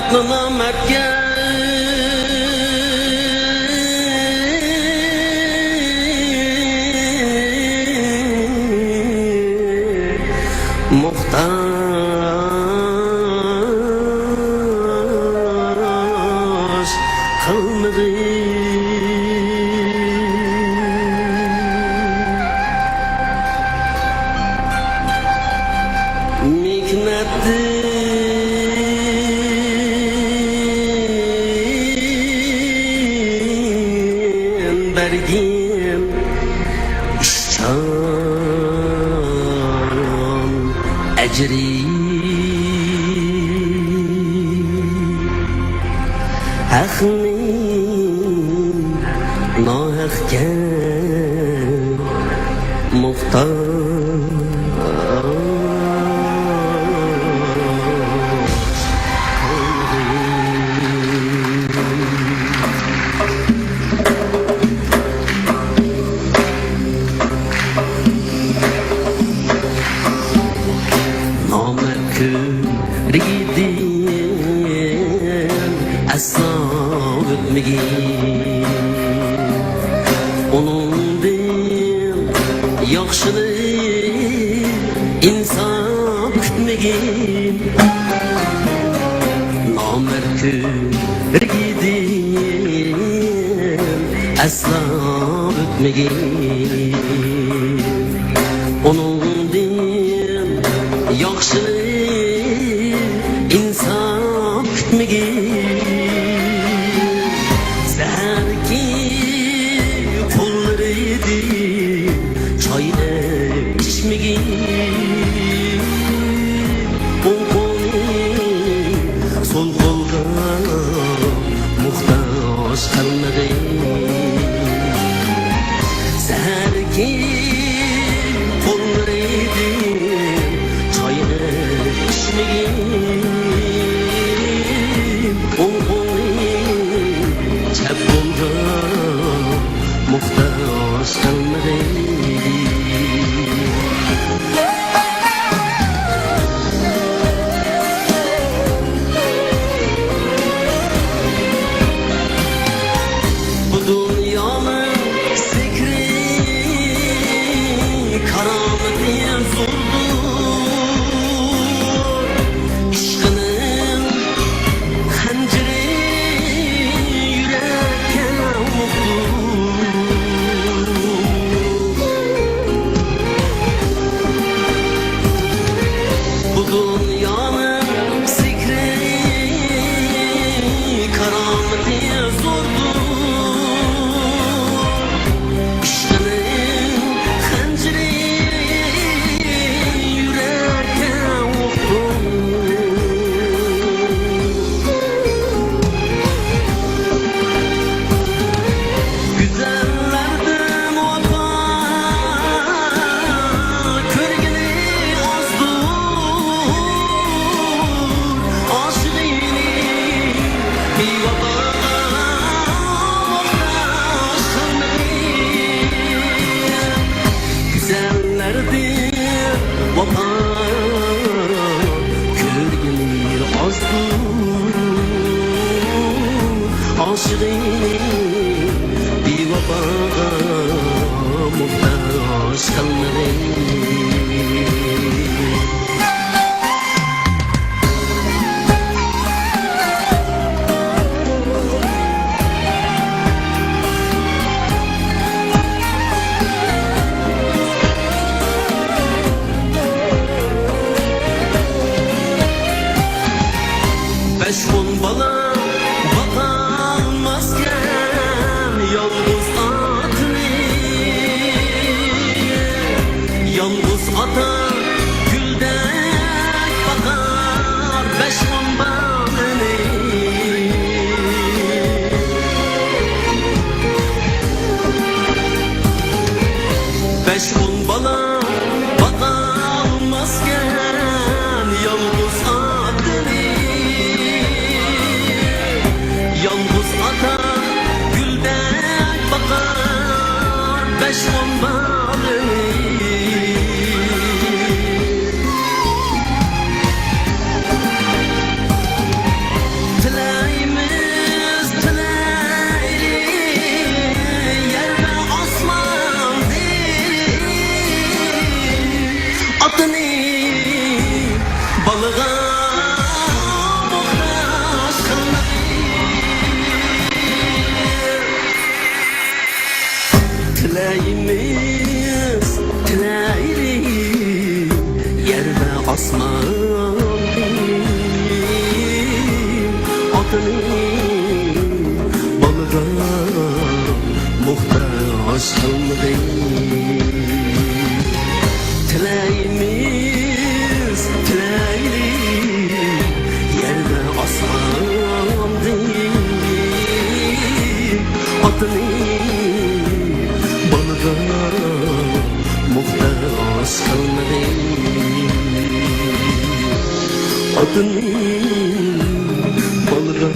aklına mert gel. Muhtaç kılmadı. Miknetin bergin işcan ecri Hakmin nahakka muhtaç onun dil yaxşılık insan kütmegin namert körgidin asla ötmegin onun dil yaxşılık insan kütmegin sol kolga muhtaç kalmadı. Seherki kollarıydı çayını içmegin on çep kolga muhtaç kalmadı. Bir vafa muhtaç kalmadı. Beş on bala yalnız ata güldek bakar beş on balını. Beş on bala bakamazken yalnız atını. Yalnız ata güldek bakar beş on balını. Tilayimiz tilaylik yer ve osmon otining baliga muhtoj qilmading tilayimiz tilaylik yer ve osmon otining baliga muhtoj qilmading otining baliga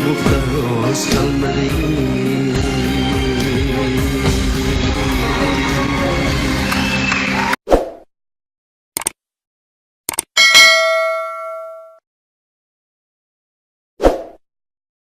muhtoj qilmading